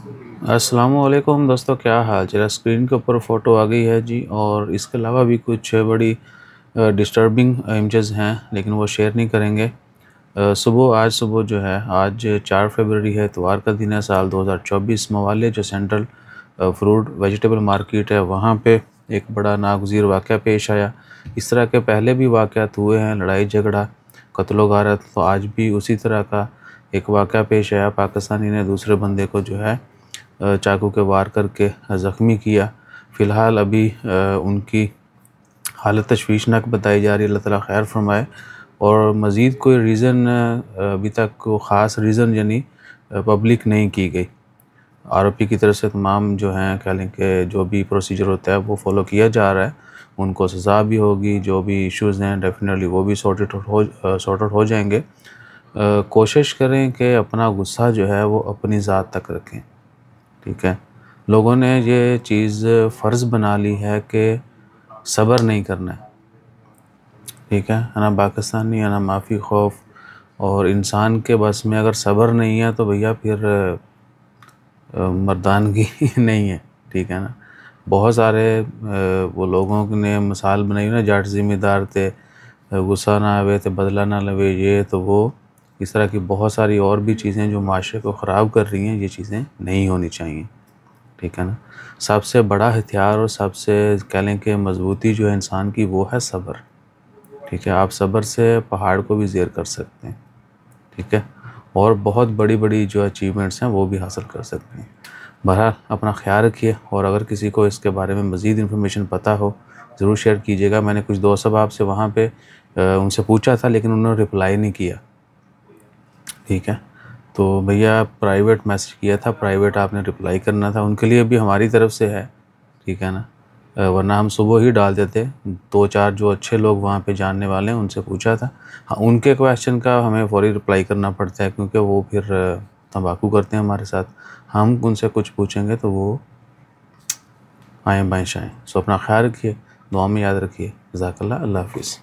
अस्सलामुअलैकुम दोस्तों, क्या हाल जरा स्क्रीन के ऊपर फ़ोटो आ गई है जी। और इसके अलावा भी कुछ बड़ी डिस्टर्बिंग इमेजेस हैं, लेकिन वो शेयर नहीं करेंगे। आज सुबह जो है, आज 4 फरवरी है, इतवार का दिन है, साल 2024। मवाले जो सेंट्रल फ्रूट वेजिटेबल मार्केट है, वहाँ पे एक बड़ा नागज़ीर वाक़या पेश आया। इस तरह के पहले भी वाक़यात हुए हैं, लड़ाई झगड़ा, कत्लो गारत। तो आज भी उसी तरह का एक वाक़या पेश आया। पाकिस्तानी ने दूसरे बंदे को जो है चाकू के वार करके ज़ख्मी किया। फ़िलहाल अभी उनकी हालत तशवीशनाक बताई जा रही है। अल्लाह ताला खैर फरमाए। और मज़ीद कोई रीज़न अभी तक को ख़ास रीज़न यानी पब्लिक नहीं की गई। आरोपी की तरफ से तमाम जो हैं, कह लें कि जो भी प्रोसीजर होता है वो फ़ॉलो किया जा रहा है। उनको सज़ा भी होगी, जो भी इश्यूज़ हैं डेफ़िनेटली वो भी सॉर्ट आउट हो जाएंगे। कोशिश करें कि अपना गुस्सा जो है वो अपनी ज़ात तक रखें। ठीक है, लोगों ने ये चीज़ फ़र्ज़ बना ली है कि सब्र नहीं करना है। ठीक है ना, पाकिस्तानी है ना माफ़ी खौफ। और इंसान के बस में अगर सब्र नहीं है तो भैया फिर मर्दानगी नहीं है। ठीक है ना, बहुत सारे वो लोगों ने मिसाल बनाई ना, जट ज़िम्मेदार थे, गुस्सा ना आवे तो बदला ना लवे, ये तो वो। इस तरह की बहुत सारी और भी चीज़ें जो माशरे को ख़राब कर रही हैं, ये चीज़ें नहीं होनी चाहिए। ठीक है ना, सबसे बड़ा हथियार और सबसे कह लें कि मजबूती जो है इंसान की, वो है सब्र। ठीक है, आप सब्र से पहाड़ को भी ज़ेर कर सकते हैं। ठीक है, और बहुत बड़ी बड़ी जो अचीवमेंट्स हैं वो भी हासिल कर सकते हैं। बहरहाल अपना ख्याल रखिए, और अगर किसी को इसके बारे में मज़ीद इन्फॉर्मेशन पता हो ज़रूर शेयर कीजिएगा। मैंने कुछ दोस्त साहब से वहाँ पे उनसे पूछा था, लेकिन उन्होंने रिप्लाई नहीं किया। ठीक है, तो भैया प्राइवेट मैसेज किया था, प्राइवेट आपने रिप्लाई करना था। उनके लिए भी हमारी तरफ से है। ठीक है ना, वरना हम सुबह ही डाल देते। 2-4 जो अच्छे लोग वहाँ पे जानने वाले हैं उनसे पूछा था। हाँ, उनके क्वेश्चन का हमें फ़ौरी रिप्लाई करना पड़ता है, क्योंकि वो फिर तंबाकू करते हैं हमारे साथ। हम उनसे कुछ पूछेंगे तो वो आएँ बाएँ शाएँ। सो अपना ख्याल रखिए, दुआ में याद रखिए। जज़ाकल्लाह, अल्लाह हाफ़िज़।